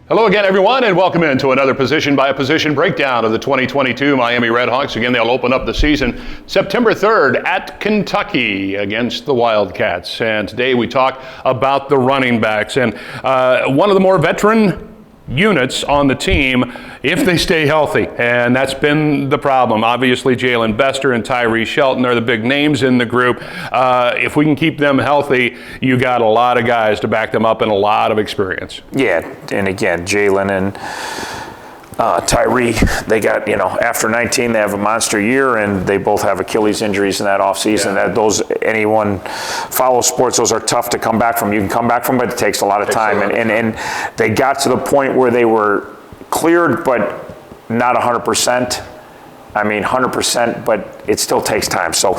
Hello again, everyone, and welcome into another position-by-position breakdown of the 2022 Miami Redhawks. Again, they'll open up the season September 3rd at Kentucky against the Wildcats. And today we talk about the running backs and one of the more veteran units on the team if they stay healthy, and that's been the problem. Obviously, Jalen Bester and Tyree Shelton are the big names in the group. If we can keep them healthy, you got a lot of guys to back them up and a lot of experience. Yeah, and again, Jalen and Tyree, they got, after 19, they have a monster year, and they both have Achilles injuries in that offseason. Yeah. Anyone follows sports, those are tough to come back from. You can come back from, but it takes a lot of time. And they got to the point where they were cleared, but not 100%. I mean, 100%, but it still takes time. So,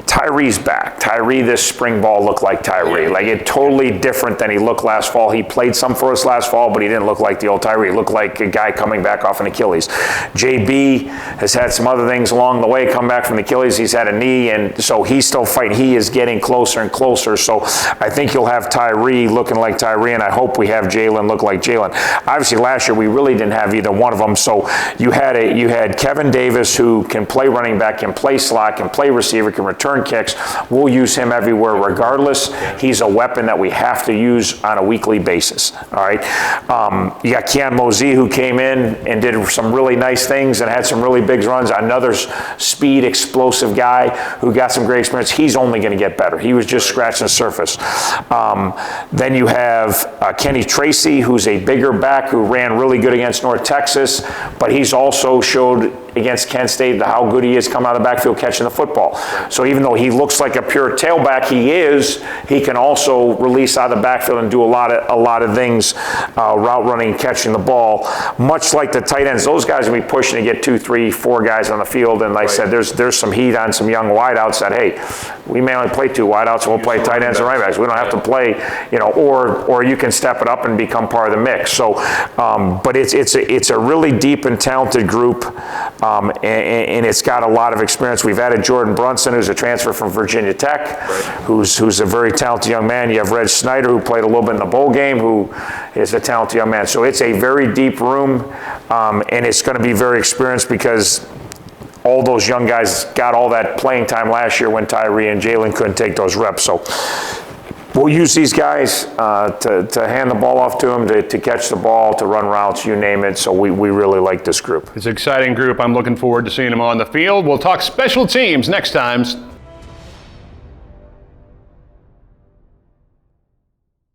Tyree's back. Tyree this spring ball looked like Tyree. Like, it totally different than he looked last fall. He played some for us last fall, but he didn't look like the old Tyree. He looked like a guy coming back off an Achilles. JB has had some other things along the way, come back from the Achilles. He's had a knee, and so he's still fighting. He is getting closer and closer. So I think you'll have Tyree looking like Tyree, and I hope we have Jalen look like Jalen. Obviously, last year we really didn't have either one of them. So you had Kevin Davis, who can play running back, can play slot, can play receiver, can return kicks. We'll use him everywhere regardless. He's a weapon that we have to use on a weekly basis. All right. You got Kian Mozi, who came in and did some really nice things and had some really big runs. Another speed, explosive guy who got some great experience. He's only going to get better. He was just scratching the surface. Then you have Kenny Tracy, who's a bigger back who ran really good against North Texas, but he's also showed against Kent State how good he is coming out of the backfield catching the football. So even though he looks like a pure tailback, he can also release out of the backfield and do a lot of things, route running, catching the ball. Much like the tight ends, those guys will be pushing to get 2, 3, 4 guys on the field. And like I said, there's some heat on some young wideouts that, hey, we may only play 2 wideouts, and we'll play tight ends and running backs. We don't have to play, or you can step it up and become part of the mix. So, but it's a really deep and talented group. And it's got a lot of experience. We've added Jordan Brunson, who's a transfer from Virginia Tech, who's a very talented young man. You have Reg Snyder, who played a little bit in the bowl game, who is a talented young man. So it's a very deep room, and it's going to be very experienced because all those young guys got all that playing time last year when Tyree and Jalen couldn't take those reps. So we'll use these guys to hand the ball off to them, to catch the ball, to run routes, you name it. So we really like this group. It's an exciting group. I'm looking forward to seeing them on the field. We'll talk special teams next time.